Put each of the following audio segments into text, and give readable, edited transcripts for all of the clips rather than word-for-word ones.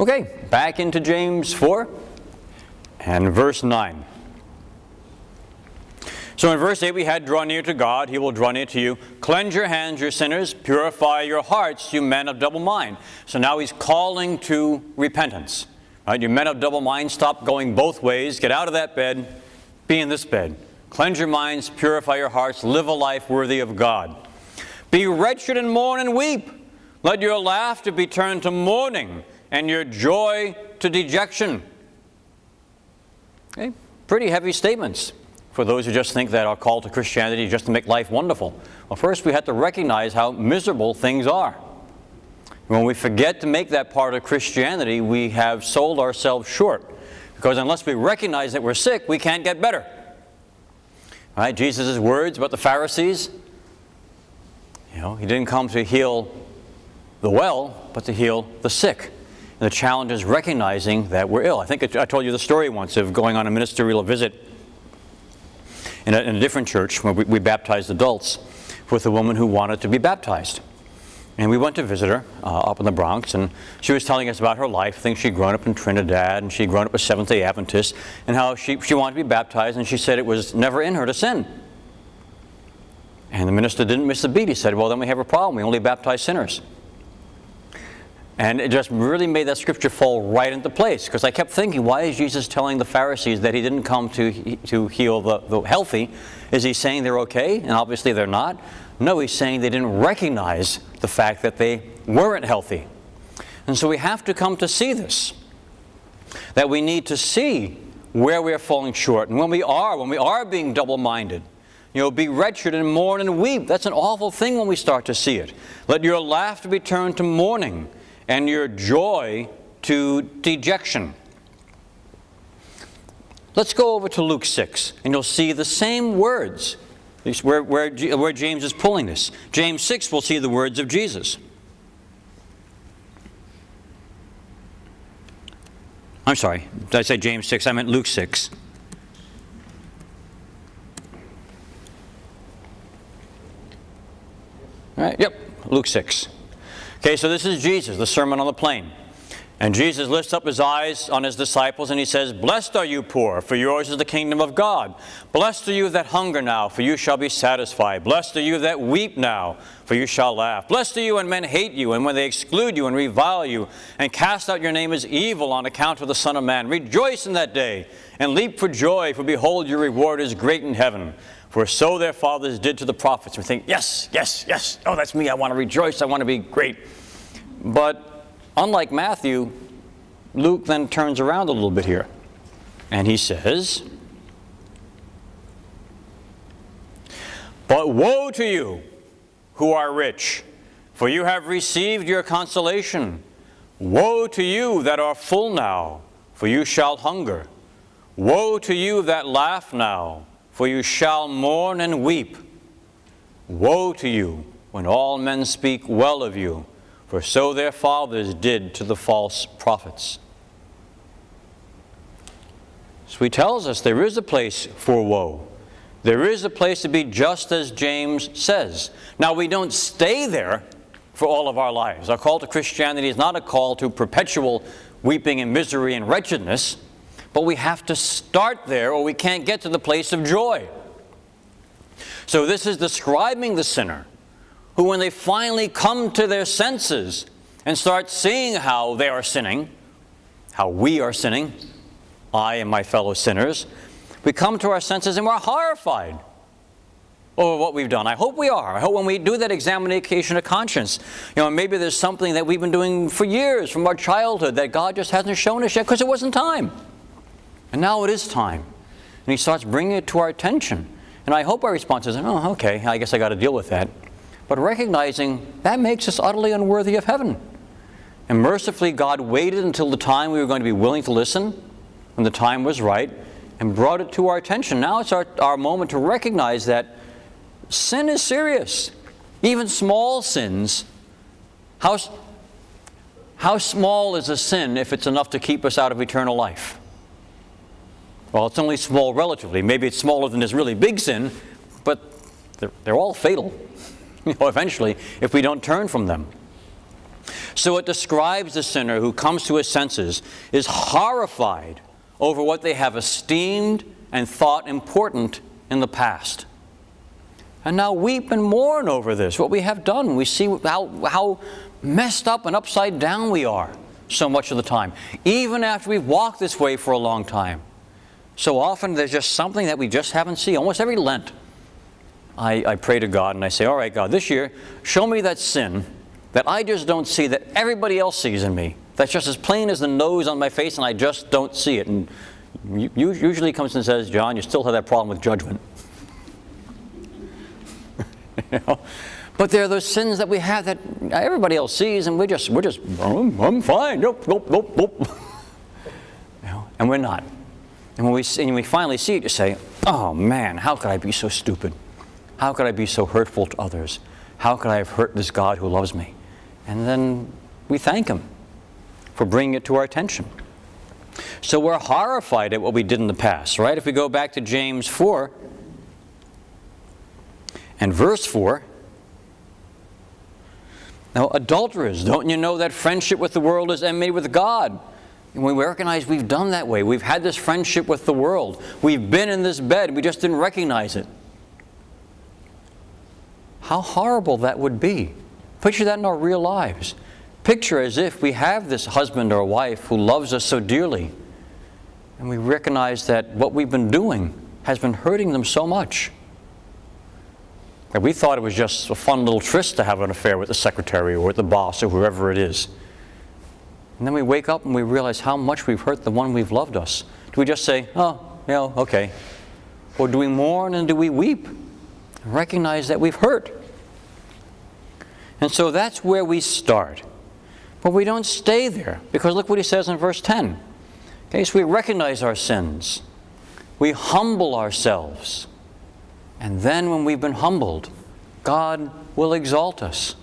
Okay, back into James 4 and verse 9. So in verse 8 we had, draw near to God, He will draw near to you. Cleanse your hands, you sinners. Purify your hearts, you men of double mind. So now he's calling to repentance. Right? You men of double mind, stop going both ways. Get out of that bed. Be in this bed. Cleanse your minds, purify your hearts. Live a life worthy of God. Be wretched and mourn and weep. Let your laughter be turned to mourning and your joy to dejection. Okay? Pretty heavy statements for those who just think that our call to Christianity is just to make life wonderful. Well, first we have to recognize how miserable things are. When we forget to make that part of Christianity, we have sold ourselves short. Because unless we recognize that we're sick, we can't get better. All right, Jesus' words about the Pharisees, He didn't come to heal the well, but to heal the sick. And the challenge is recognizing that we're ill. I think I told you the story once of going on a ministerial visit in a different church where we baptized adults with a woman who wanted to be baptized. And we went to visit her up in the Bronx, and she was telling us about her life. I think she'd grown up in Trinidad, and she'd grown up a Seventh-day Adventist, and how she wanted to be baptized, and she said it was never in her to sin. And the minister didn't miss a beat. He said, well, then we have a problem. We only baptize sinners. And it just really made that scripture fall right into place, because I kept thinking, why is Jesus telling the Pharisees that He didn't come to heal the healthy? Is He saying they're okay? And obviously they're not. No, He's saying they didn't recognize the fact that they weren't healthy. And so we have to come to see this, that we need to see where we are falling short. And when we are being double-minded, be wretched and mourn and weep. That's an awful thing when we start to see it. Let your laughter be turned to mourning and your joy to dejection. Let's go over to Luke 6, and you'll see the same words where James is pulling this. James 6, we'll see the words of Jesus. I'm sorry, did I say James 6? I meant Luke 6. All right, yep, Luke 6. Okay, so this is Jesus, the Sermon on the Plain. And Jesus lifts up His eyes on His disciples and He says, blessed are you poor, for yours is the kingdom of God. Blessed are you that hunger now, for you shall be satisfied. Blessed are you that weep now, for you shall laugh. Blessed are you when men hate you, and when they exclude you and revile you, and cast out your name as evil on account of the Son of Man. Rejoice in that day, and leap for joy, for behold, your reward is great in heaven. For so their fathers did to the prophets. We think, yes, yes, yes, oh, that's me, I want to rejoice, I want to be great. But unlike Matthew, Luke then turns around a little bit here. And he says, but woe to you who are rich, for you have received your consolation. Woe to you that are full now, for you shall hunger. Woe to you that laugh now, for you shall mourn and weep. Woe to you when all men speak well of you, for so their fathers did to the false prophets. So He tells us there is a place for woe. There is a place to be just as James says. Now, we don't stay there for all of our lives. Our call to Christianity is not a call to perpetual weeping and misery and wretchedness, but we have to start there or we can't get to the place of joy. So this is describing the sinner who, when they finally come to their senses and start seeing how they are sinning, how we are sinning, I and my fellow sinners, we come to our senses and we're horrified over what we've done. I hope we are. I hope when we do that examination of conscience, maybe there's something that we've been doing for years from our childhood that God just hasn't shown us yet because it wasn't time. And now it is time. And He starts bringing it to our attention. And I hope our response is, oh, okay, I guess I got to deal with that. But recognizing that makes us utterly unworthy of heaven. And mercifully, God waited until the time we were going to be willing to listen, when the time was right, and brought it to our attention. Now it's our moment to recognize that sin is serious. Even small sins. How small is a sin if it's enough to keep us out of eternal life? Well, it's only small relatively. Maybe it's smaller than this really big sin, but they're all fatal, eventually, if we don't turn from them. So it describes the sinner who comes to his senses, is horrified over what they have esteemed and thought important in the past. And now weep and mourn over this, what we have done. We see how messed up and upside down we are so much of the time, even after we've walked this way for a long time. So often there's just something that we just haven't seen. Almost every Lent, I pray to God and I say, all right, God, this year, show me that sin that I just don't see, that everybody else sees in me. That's just as plain as the nose on my face, and I just don't see it. And usually he comes and says, John, you still have that problem with judgment. You know? But there are those sins that we have that everybody else sees, and we're just I'm fine. Nope. You know? And we're not. And when we finally see it, you say, oh man, how could I be so stupid? How could I be so hurtful to others? How could I have hurt this God who loves me? And then we thank Him for bringing it to our attention. So we're horrified at what we did in the past, right? If we go back to James 4 and verse 4, now adulterers, don't you know that friendship with the world is enmity with God? And we recognize we've done that way. We've had this friendship with the world. We've been in this bed. We just didn't recognize it. How horrible that would be. Picture that in our real lives. Picture as if we have this husband or wife who loves us so dearly, and we recognize that what we've been doing has been hurting them so much. And we thought it was just a fun little tryst to have an affair with the secretary or with the boss or whoever it is. And then we wake up and we realize how much we've hurt the one we've loved us. Do we just say, oh, you know, okay? Or do we mourn and do we weep? Recognize that we've hurt. And so that's where we start. But we don't stay there, because look what he says in verse 10. Okay, so we recognize our sins. We humble ourselves. And then when we've been humbled, God will exalt us.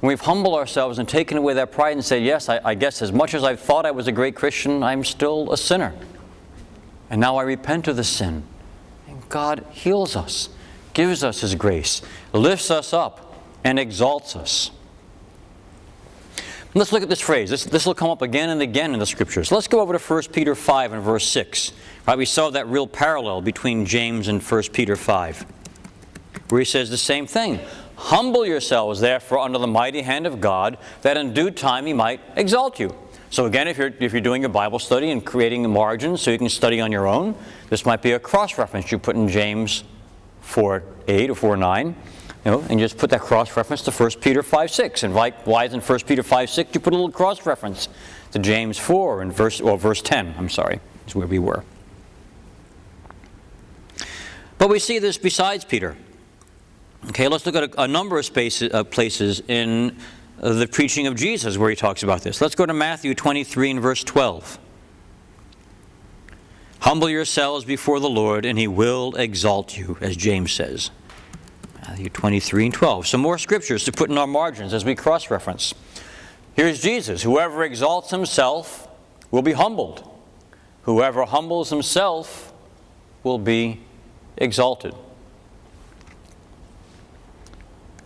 When we've humbled ourselves and taken away that pride and said, yes, I guess as much as I thought I was a great Christian, I'm still a sinner. And now I repent of the sin. And God heals us, gives us His grace, lifts us up, and exalts us. Let's look at this phrase. This will come up again and again in the Scriptures. Let's go over to 1 Peter 5 and verse 6. Right, we saw that real parallel between James and 1 Peter 5, where he says the same thing. Humble yourselves, therefore, under the mighty hand of God, that in due time He might exalt you. So again, if you're doing your Bible study and creating the margins so you can study on your own, this might be a cross-reference you put in James 4:8 or 4:9. You know, and you just put that cross-reference to 1 Peter 5:6. And likewise in 1 Peter 5:6, you put a little cross-reference to James 4 and verse 10, is where we were. But we see this besides Peter. Okay, let's look at a number of places in the preaching of Jesus where he talks about this. Let's go to Matthew 23 and verse 12. Humble yourselves before the Lord, and He will exalt you, as James says. Matthew 23 and 12. Some more scriptures to put in our margins as we cross-reference. Here's Jesus. Whoever exalts himself will be humbled. Whoever humbles himself will be exalted.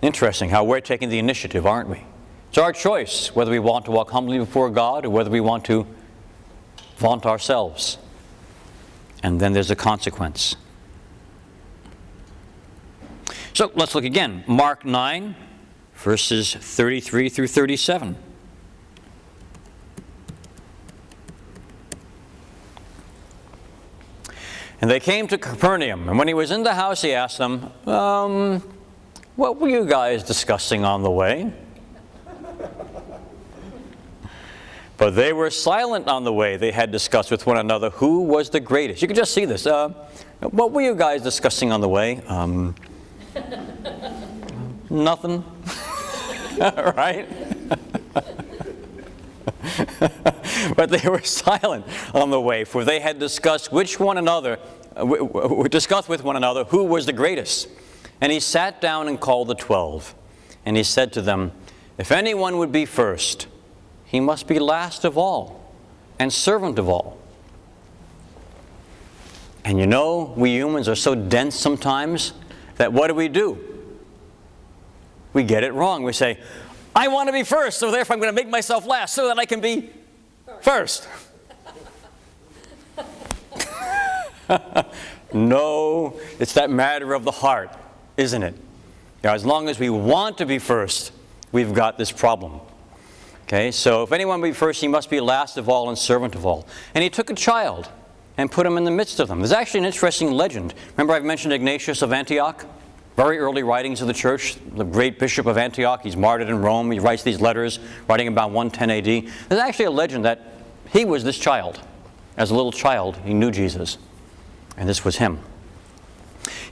Interesting how we're taking the initiative, aren't we? It's our choice whether we want to walk humbly before God or whether we want to vaunt ourselves. And then there's a consequence. So let's look again. Mark 9, verses 33 through 37. And they came to Capernaum, and when he was in the house, he asked them, what were you guys discussing on the way? But they were silent on the way. They had discussed with one another who was the greatest. You can just see this. What were you guys discussing on the way? Nothing. Right? But they were silent on the way, for they had discussed with one another who was the greatest. And he sat down and called the 12. And he said to them, if anyone would be first, he must be last of all and servant of all. And you know, we humans are so dense sometimes that what do? We get it wrong. We say, I want to be first, so therefore I'm going to make myself last so that I can be first. No, it's that matter of the heart, isn't it? As long as we want to be first, we've got this problem. Okay, so if anyone be first, he must be last of all and servant of all. And he took a child and put him in the midst of them. There's actually an interesting legend. Remember I've mentioned Ignatius of Antioch? Very early writings of the church, the great bishop of Antioch. He's martyred in Rome. He writes these letters, writing about 110 AD. There's actually a legend that he was this child. As a little child, he knew Jesus. And this was him.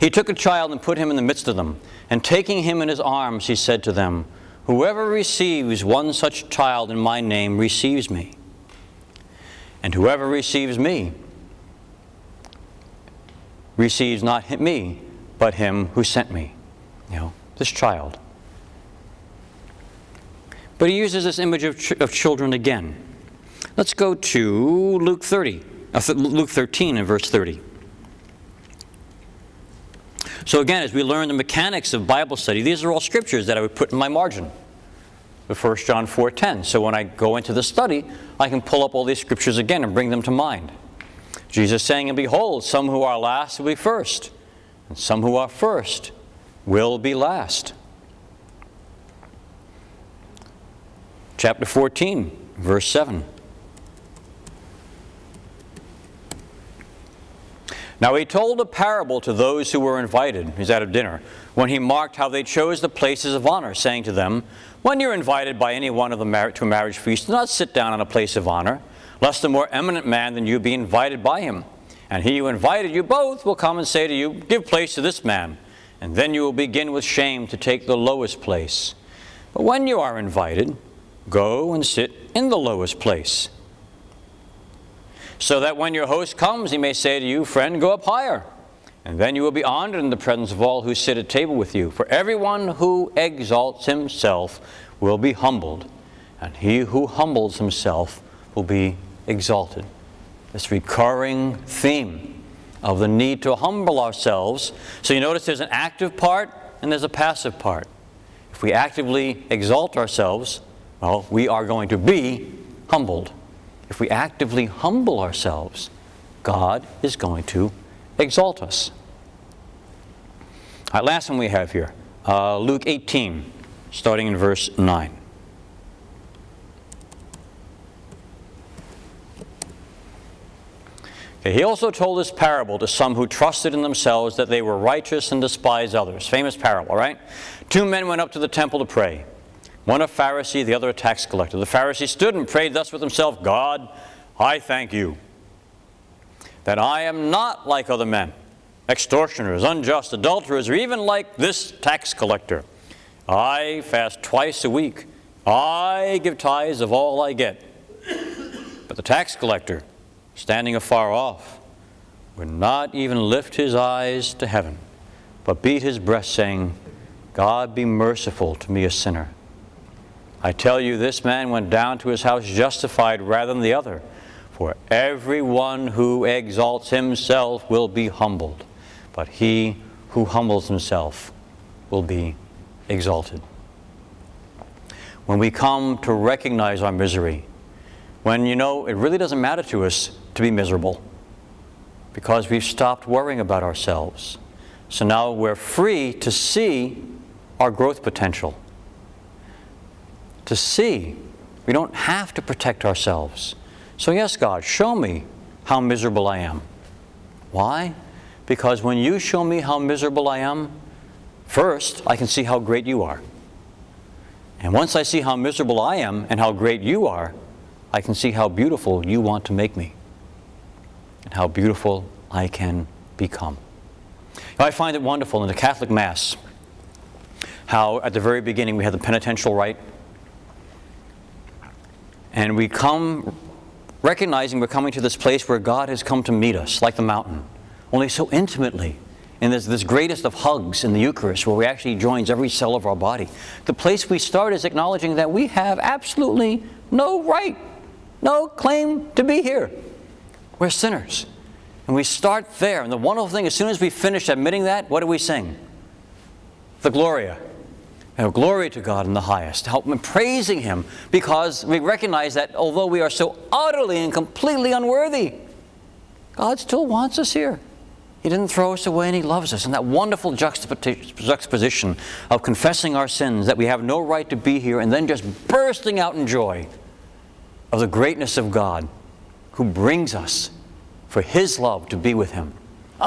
He took a child and put him in the midst of them. And taking him in his arms, he said to them, "Whoever receives one such child in my name receives me. And whoever receives me receives not me, but him who sent me." This child. But he uses this image of children again. Let's go to Luke 13 and verse 30. So again, as we learn the mechanics of Bible study, these are all scriptures that I would put in my margin. The 1 John 4:10. So when I go into the study, I can pull up all these scriptures again and bring them to mind. Jesus saying, "And behold, some who are last will be first, and some who are first will be last." Chapter 14, verse 7. Now he told a parable to those who were invited. He's at a dinner. When he marked how they chose the places of honor, saying to them, "When you're invited by any one of them to a marriage feast, do not sit down on a place of honor, lest a more eminent man than you be invited by him. And he who invited you both will come and say to you, 'Give place to this man.' And then you will begin with shame to take the lowest place. But when you are invited, go and sit in the lowest place, so that when your host comes, he may say to you, 'Friend, go up higher.' And then you will be honored in the presence of all who sit at table with you. For everyone who exalts himself will be humbled, and he who humbles himself will be exalted." This recurring theme of the need to humble ourselves. So you notice there's an active part and there's a passive part. If we actively exalt ourselves, well, we are going to be humbled. If we actively humble ourselves, God is going to exalt us. All right, last one we have here, Luke 18, starting in verse 9. Okay, he also told this parable to some who trusted in themselves that they were righteous and despised others. Famous parable, right? 2 men went up to the temple to pray. One a Pharisee, the other a tax collector. The Pharisee stood and prayed thus with himself, "God, I thank you that I am not like other men, extortioners, unjust, adulterers, or even like this tax collector. I fast twice a week. I give tithes of all I get." But the tax collector, standing afar off, would not even lift his eyes to heaven, but beat his breast, saying, "God, be merciful to me, a sinner." I tell you, this man went down to his house justified rather than the other. For everyone who exalts himself will be humbled, but he who humbles himself will be exalted. When we come to recognize our misery, when it really doesn't matter to us to be miserable, because we've stopped worrying about ourselves. So now we're free to see our growth potential. To see. We don't have to protect ourselves. So yes, God, show me how miserable I am. Why? Because when you show me how miserable I am, first, I can see how great you are. And once I see how miserable I am and how great you are, I can see how beautiful you want to make me and how beautiful I can become. I find it wonderful in the Catholic Mass how at the very beginning we have the penitential rite. And we come recognizing we're coming to this place where God has come to meet us, like the mountain, only so intimately. And there's this greatest of hugs in the Eucharist where he actually joins every cell of our body. The place we start is acknowledging that we have absolutely no right, no claim to be here. We're sinners. And we start there. And the wonderful thing, as soon as we finish admitting that, what do we sing? The Gloria. Glory to God in the highest. Help me praising Him, because we recognize that although we are so utterly and completely unworthy, God still wants us here. He didn't throw us away, and He loves us. And that wonderful juxtaposition of confessing our sins, that we have no right to be here, and then just bursting out in joy of the greatness of God who brings us for His love to be with Him.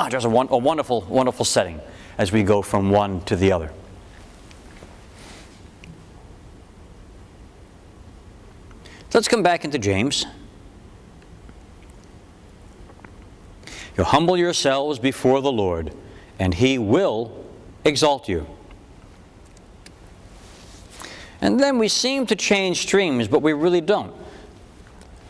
Just a wonderful, wonderful setting as we go from one to the other. Let's come back into James. You humble yourselves before the Lord, and He will exalt you. And then we seem to change streams, but we really don't.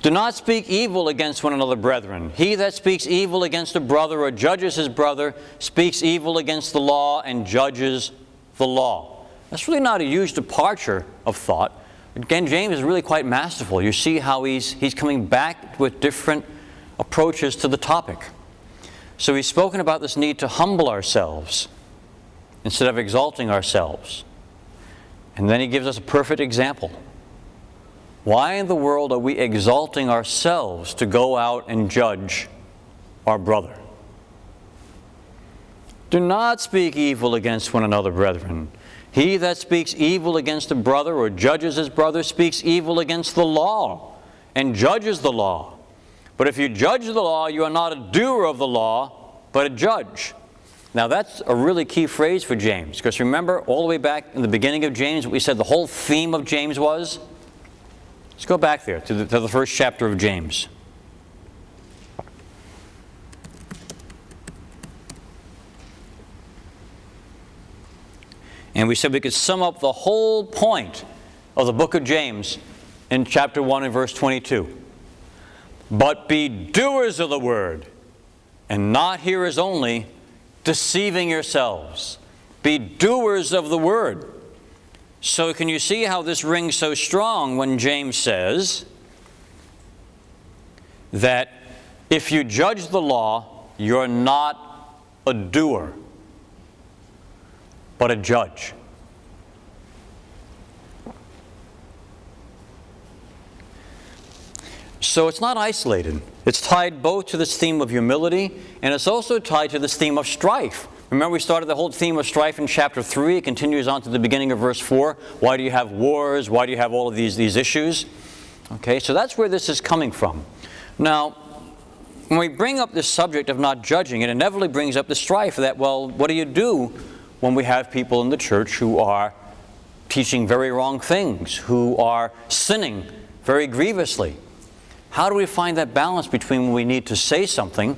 Do not speak evil against one another, brethren. He that speaks evil against a brother or judges his brother speaks evil against the law and judges the law. That's really not a huge departure of thought. Again, James is really quite masterful. You see how he's coming back with different approaches to the topic. So he's spoken about this need to humble ourselves instead of exalting ourselves. And then he gives us a perfect example. Why in the world are we exalting ourselves to go out and judge our brother? Do not speak evil against one another, brethren. He that speaks evil against a brother or judges his brother speaks evil against the law and judges the law. But if you judge the law, you are not a doer of the law, but a judge. Now that's a really key phrase for James, because remember all the way back in the beginning of James, what we said the whole theme of James was? Let's go back there to the first chapter of James. And we said we could sum up the whole point of the book of James in chapter 1 and verse 22. But be doers of the word, and not hearers only, deceiving yourselves. Be doers of the word. So can you see how this rings so strong when James says that if you judge the law, you're not a doer, but a judge. So it's not isolated. It's tied both to this theme of humility, and it's also tied to this theme of strife. Remember, we started the whole theme of strife in chapter 3. It continues on to the beginning of verse 4. Why do you have wars? Why do you have all of these issues? Okay, so that's where this is coming from. Now, when we bring up this subject of not judging, it inevitably brings up the strife that, well, what do you do when we have people in the church who are teaching very wrong things, who are sinning very grievously? How do we find that balance between when we need to say something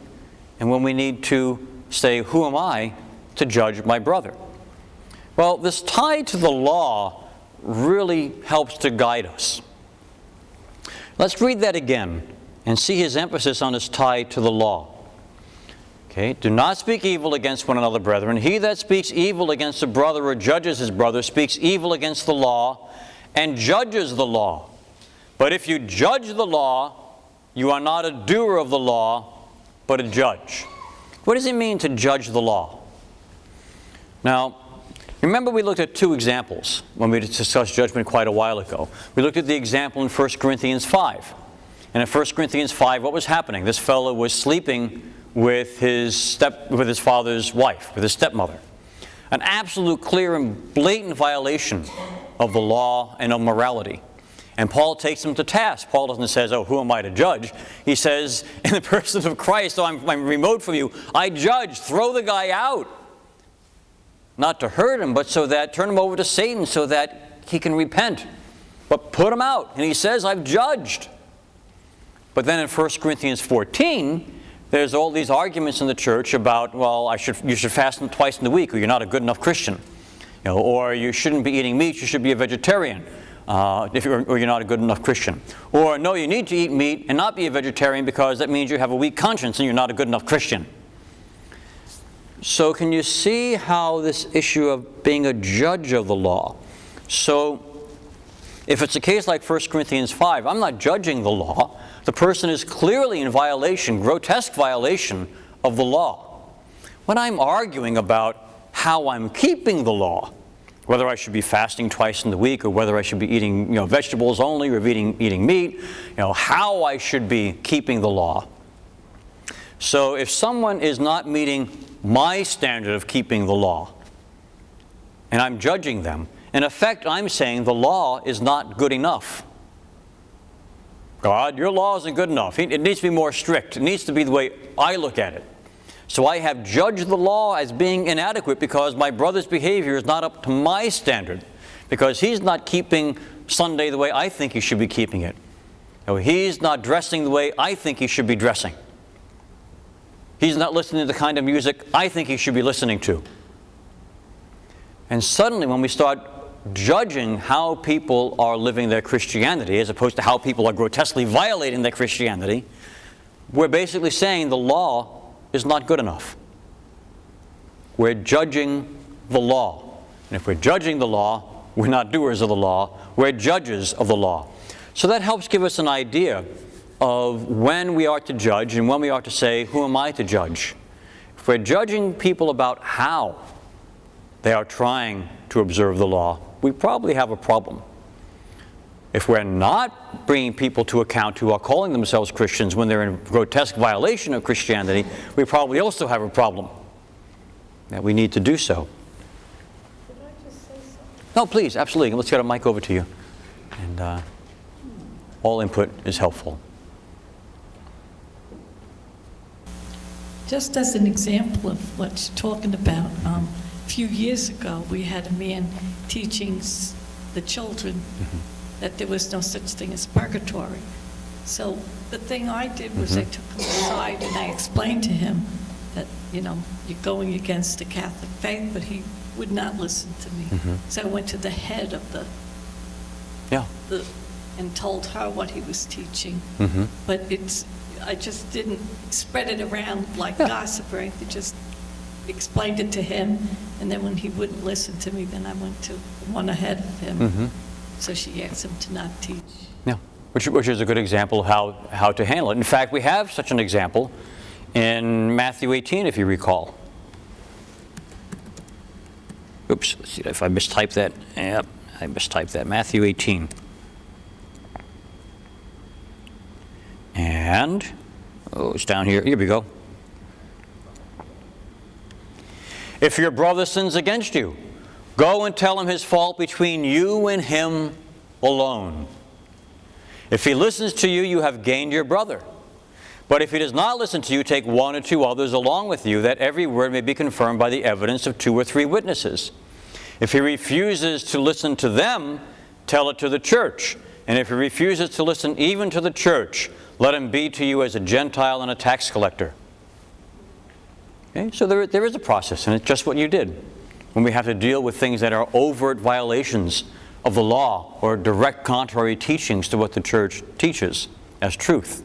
and when we need to say, who am I to judge my brother? Well, this tie to the law really helps to guide us. Let's read that again and see his emphasis on his tie to the law. Okay, do not speak evil against one another, brethren. He that speaks evil against a brother or judges his brother speaks evil against the law and judges the law. But if you judge the law, you are not a doer of the law, but a judge. What does it mean to judge the law? Now, remember we looked at two examples when we discussed judgment quite a while ago. We looked at the example in 1 Corinthians 5. And in 1 Corinthians 5, what was happening? This fellow was sleeping with his father's wife, with his stepmother. An absolute, clear, and blatant violation of the law and of morality. And Paul takes him to task. Paul doesn't say, oh, who am I to judge? He says, in the person of Christ, oh, I'm remote from you. I judge. Throw the guy out. Not to hurt him, but turn him over to Satan so that he can repent. But put him out. And he says, I've judged. But then in 1 Corinthians 14, there's all these arguments in the church about, well, you should fast twice in the week, or you're not a good enough Christian. Or you shouldn't be eating meat, you should be a vegetarian. Or you're not a good enough Christian. Or no, you need to eat meat and not be a vegetarian because that means you have a weak conscience and you're not a good enough Christian. So can you see how this issue of being a judge of the law? So if it's a case like 1 Corinthians 5, I'm not judging the law. The person is clearly in violation, grotesque violation of the law. When I'm arguing about how I'm keeping the law, whether I should be fasting twice in the week, or whether I should be eating vegetables only, or eating meat, how I should be keeping the law. So if someone is not meeting my standard of keeping the law, and I'm judging them, in effect I'm saying the law is not good enough. God, your law isn't good enough. It needs to be more strict. It needs to be the way I look at it. So I have judged the law as being inadequate because my brother's behavior is not up to my standard, because he's not keeping Sunday the way I think he should be keeping it. He's not dressing the way I think he should be dressing. He's not listening to the kind of music I think he should be listening to. And suddenly when we start judging how people are living their Christianity as opposed to how people are grotesquely violating their Christianity, we're basically saying the law is not good enough. We're judging the law. And if we're judging the law, we're not doers of the law, we're judges of the law. So that helps give us an idea of when we are to judge and when we are to say, who am I to judge? If we're judging people about how they are trying to observe the law, we probably have a problem. If we're not bringing people to account who are calling themselves Christians when they're in grotesque violation of Christianity, we probably also have a problem. That we need to do so. Could I just say something? No, please, absolutely. Let's get a mic over to you. And all input is helpful. Just as an example of what you're talking about, a few years ago, we had a man teaching the children that there was no such thing as purgatory. So the thing I did was I took him aside and I explained to him that, you're going against the Catholic faith, but he would not listen to me. So I went to the head of and told her what he was teaching. But I just didn't spread it around like gossip or anything, just explained it to him, and then when he wouldn't listen to me, then I went to one ahead of him. So she asked him to not teach. Yeah, which is a good example of how to handle it. In fact, we have such an example in Matthew 18, if you recall. Oops, let's see if I mistyped that. Yep, I mistyped that. Matthew 18. And, it's down here. Here we go. If your brother sins against you, go and tell him his fault between you and him alone. If he listens to you, you have gained your brother. But if he does not listen to you, take one or two others along with you, that every word may be confirmed by the evidence of 2 or 3 witnesses. If he refuses to listen to them, tell it to the church. And if he refuses to listen even to the church, let him be to you as a Gentile and a tax collector. Okay? So there is a process, and it's just what you did. When we have to deal with things that are overt violations of the law or direct contrary teachings to what the church teaches as truth.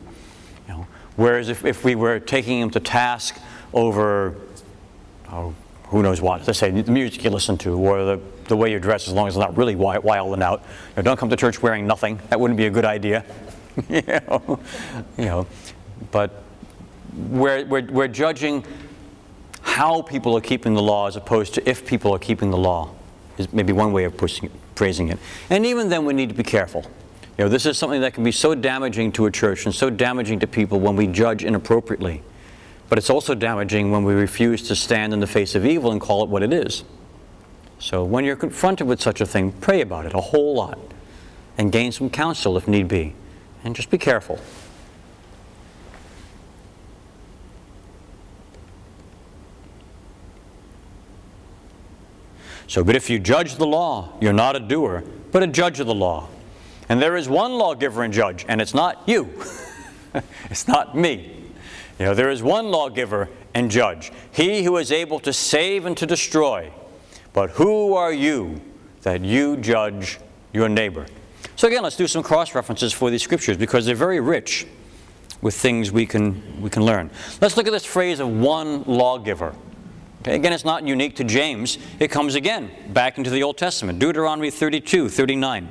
Whereas if we were taking him to task over, who knows what, let's say the music you listen to or the way you dress, as long as it's not really wild and out. Don't come to church wearing nothing. That wouldn't be a good idea. But we're judging how people are keeping the law as opposed to if people are keeping the law, is maybe one way of phrasing it. And even then we need to be careful. This is something that can be so damaging to a church and so damaging to people when we judge inappropriately. But it's also damaging when we refuse to stand in the face of evil and call it what it is. So when you're confronted with such a thing, pray about it a whole lot and gain some counsel if need be. And just be careful. So, but if you judge the law, you're not a doer, but a judge of the law. And there is one lawgiver and judge, and it's not you. It's not me. There is one lawgiver and judge, he who is able to save and to destroy. But who are you that you judge your neighbor? So again, let's do some cross-references for these scriptures because they're very rich with things we can learn. Let's look at this phrase of one lawgiver. Okay, again, it's not unique to James. It comes again back into the Old Testament. Deuteronomy 32:39.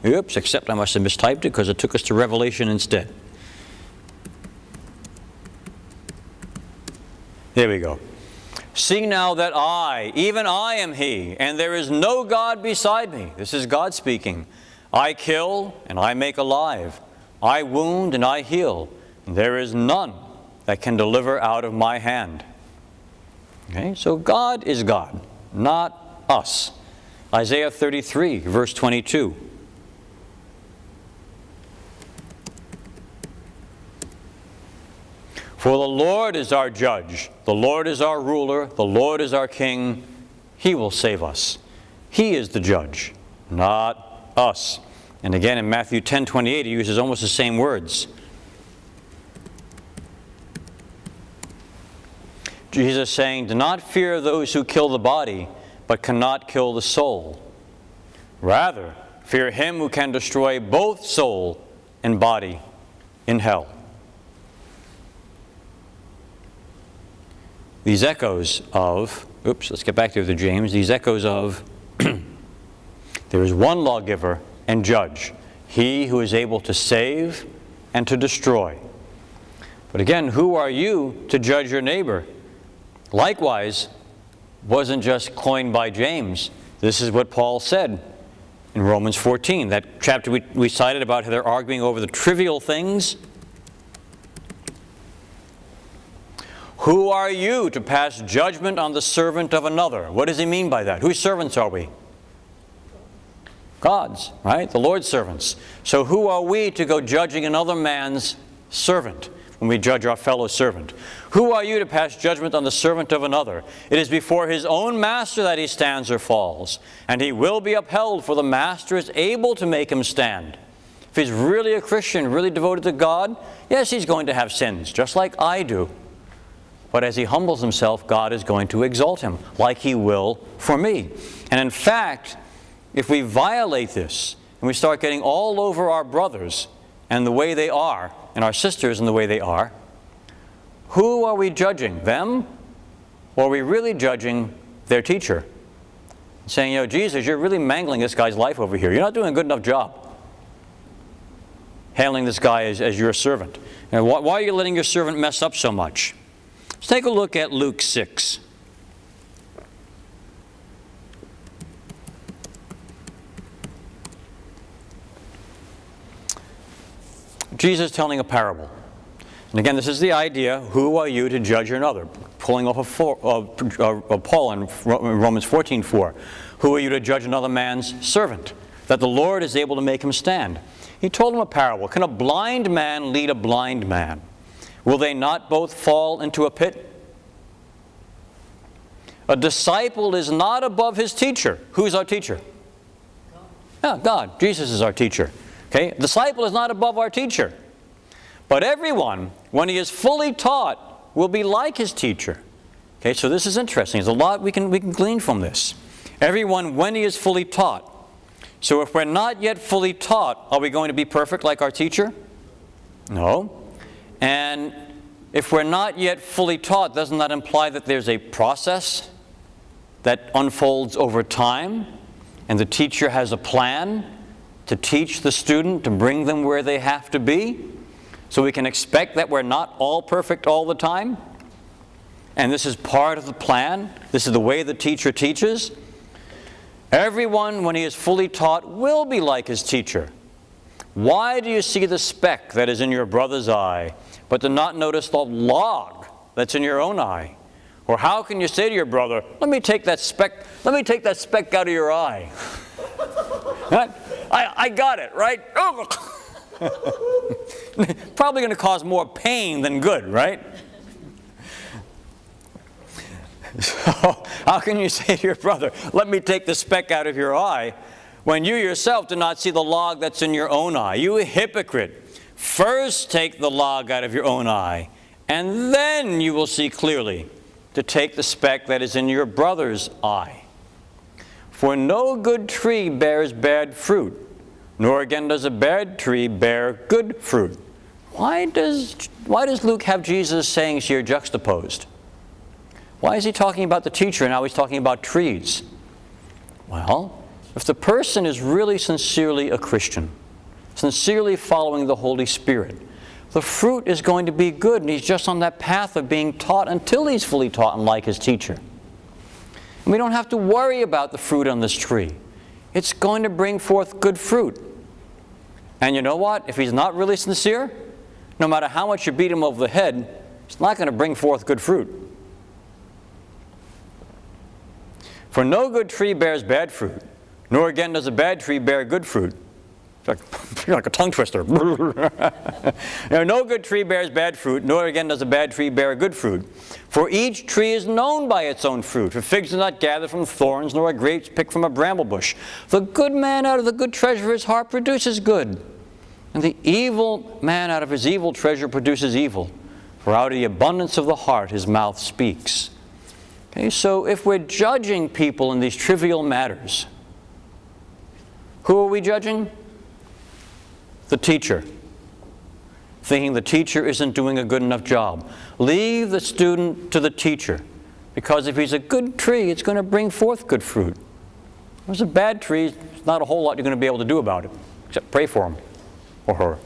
Oops, except I must have mistyped it because it took us to Revelation instead. There we go. See now that I, even I am He, and there is no God beside me. This is God speaking. I kill and I make alive. I wound and I heal. And there is none that can deliver out of my hand. Okay, so God is God, not us. Isaiah 33, verse 22. For the Lord is our judge, the Lord is our ruler, the Lord is our king. He will save us. He is the judge, not us. And again in Matthew 10:28, he uses almost the same words. Jesus saying, do not fear those who kill the body, but cannot kill the soul. Rather, fear him who can destroy both soul and body in hell. These echoes of, let's get back to the James, these echoes of, there is one lawgiver and judge, he who is able to save and to destroy. But again, who are you to judge your neighbor? Likewise, wasn't just coined by James. This is what Paul said in Romans 14, that chapter we cited about how they're arguing over the trivial things. Who are you to pass judgment on the servant of another? What does he mean by that? Whose servants are we? God's, right? The Lord's servants. So who are we to go judging another man's servant when we judge our fellow servant? Who are you to pass judgment on the servant of another? It is before his own master that he stands or falls, and he will be upheld, for the master is able to make him stand. If he's really a Christian, really devoted to God, yes, he's going to have sins, just like I do. But as he humbles himself, God is going to exalt him, like he will for me. And in fact, if we violate this, and we start getting all over our brothers and the way they are, and our sisters and the way they are, who are we judging? Them? Or are we really judging their teacher? Saying, you know, Jesus, you're really mangling this guy's life over here. You're not doing a good enough job handling this guy as your servant. And why are you letting your servant mess up so much? Let's take a look at Luke 6. Jesus telling a parable. And again, this is the idea, who are you to judge another? Pulling off of Paul in Romans 14:4. Who are you to judge another man's servant? That the Lord is able to make him stand. He told him a parable. Can a blind man lead a blind man? Will they not both fall into a pit? A disciple is not above his teacher. Who's our teacher? God. God. Jesus is our teacher. Okay? A disciple is not above our teacher. But everyone, when he is fully taught, will be like his teacher. Okay, so this is interesting. There's a lot we can glean from this. Everyone, when he is fully taught. So if we're not yet fully taught, are we going to be perfect like our teacher? No. And if we're not yet fully taught, doesn't that imply that there's a process that unfolds over time, and the teacher has a plan to teach the student, to bring them where they have to be? So we can expect that we're not all perfect all the time? And this is part of the plan? This is the way the teacher teaches? Everyone, when he is fully taught, will be like his teacher. Why do you see the speck that is in your brother's eye, but do not notice the log that's in your own eye? Or how can you say to your brother, let me take that speck out of your eye? I got it, right? Probably going to cause more pain than good, right? So how can you say to your brother, let me take the speck out of your eye, when you yourself do not see the log that's in your own eye? You hypocrite! First take the log out of your own eye, and then you will see clearly to take the speck that is in your brother's eye. For no good tree bears bad fruit, nor again does a bad tree bear good fruit. Why does Luke have Jesus saying here juxtaposed? Why is he talking about the teacher and now he's talking about trees? Well, if the person is really sincerely a Christian, sincerely following the Holy Spirit the fruit is going to be good, and he's just on that path of being taught until he's fully taught and like his teacher. And we don't have to worry about the fruit on this tree. It's going to bring forth good fruit. And you know what? If he's not really sincere, no matter how much you beat him over the head, it's not going to bring forth good fruit. For no good tree bears bad fruit, nor again does a bad tree bear good fruit. It's like a tongue twister. No good tree bears bad fruit, nor again does a bad tree bear good fruit. For each tree is known by its own fruit. For figs are not gathered from thorns, nor are grapes picked from a bramble bush. The good man out of the good treasure of his heart produces good, and the evil man out of his evil treasure produces evil. For out of the abundance of the heart his mouth speaks. Okay, so if we're judging people in these trivial matters, who are we judging? The teacher. Thinking the teacher isn't doing a good enough job. Leave the student to the teacher, because if he's a good tree, it's going to bring forth good fruit. If it's a bad tree, there's not a whole lot you're going to be able to do about it, except pray for him or her.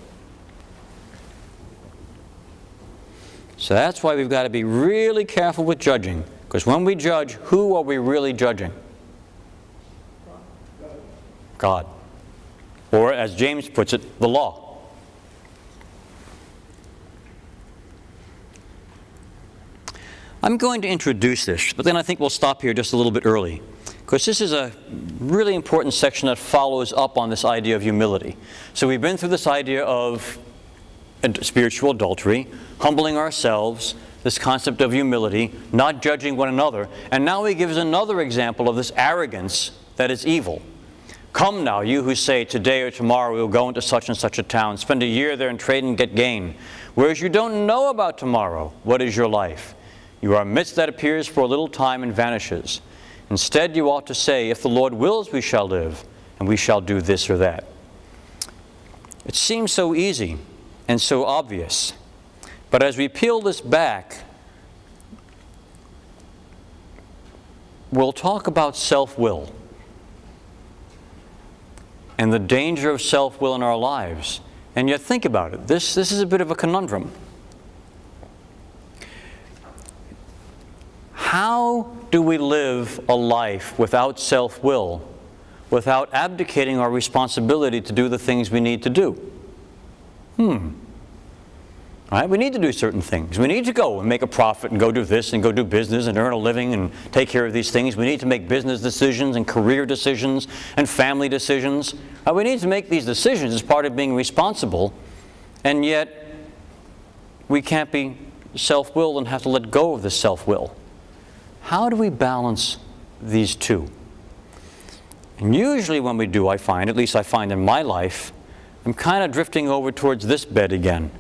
So that's why we've got to be really careful with judging, because when we judge, who are we really judging? God. Or, as James puts it, the law. I'm going to introduce this, but then I think we'll stop here just a little bit early, because this is a really important section that follows up on this idea of humility. So we've been through this idea of spiritual adultery, humbling ourselves, this concept of humility, not judging one another, and now he gives another example of this arrogance that is evil. Come now, you who say, today or tomorrow we will go into such and such a town, spend a year there and trade and get gain. Whereas you don't know about tomorrow. What is your life? You are a mist that appears for a little time and vanishes. Instead, you ought to say, if the Lord wills, we shall live, and we shall do this or that. It seems so easy and so obvious. But as we peel this back, we'll talk about self-will and the danger of self-will in our lives. And yet think about it. This is a bit of a conundrum. How do we live a life without self-will, without abdicating our responsibility to do the things we need to do? Right? We need to do certain things. We need to go and make a profit and go do this and go do business and earn a living and take care of these things. We need to make business decisions and career decisions and family decisions. We need to make these decisions as part of being responsible, and yet we can't be self-willed and have to let go of the self-will. How do we balance these two? And usually when we do, I find, at least I find in my life, I'm kind of drifting over towards this bed again.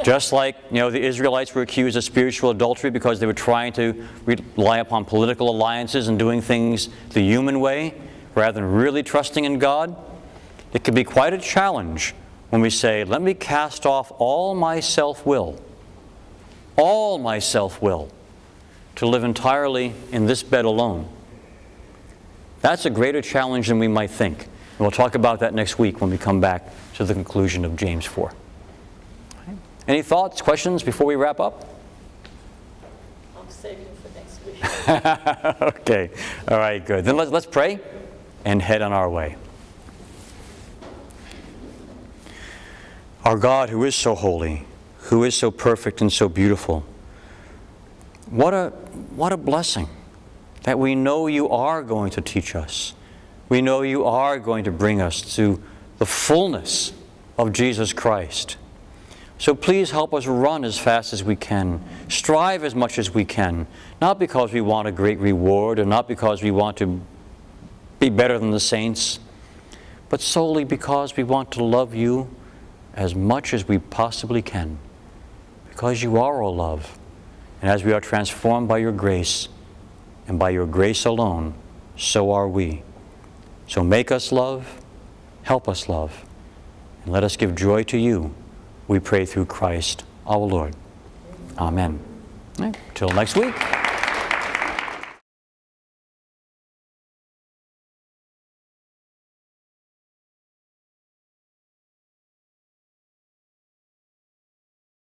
Just like, the Israelites were accused of spiritual adultery because they were trying to rely upon political alliances and doing things the human way rather than really trusting in God. It can be quite a challenge when we say, let me cast off all my self-will, to live entirely in this bed alone. That's a greater challenge than we might think. And we'll talk about that next week when we come back to the conclusion of James 4. Any thoughts, questions before we wrap up? I'm saving for next week. Okay. All right, good. Then let's pray and head on our way. Our God, who is so holy, who is so perfect and so beautiful, what a blessing that we know you are going to teach us. We know you are going to bring us to the fullness of Jesus Christ. So please help us run as fast as we can, strive as much as we can, not because we want a great reward or not because we want to be better than the saints, but solely because we want to love you as much as we possibly can, because you are all love. And as we are transformed by your grace, and by your grace alone, so are we. So make us love, help us love, and let us give joy to you. We pray through Christ our Lord. Amen. Till next week.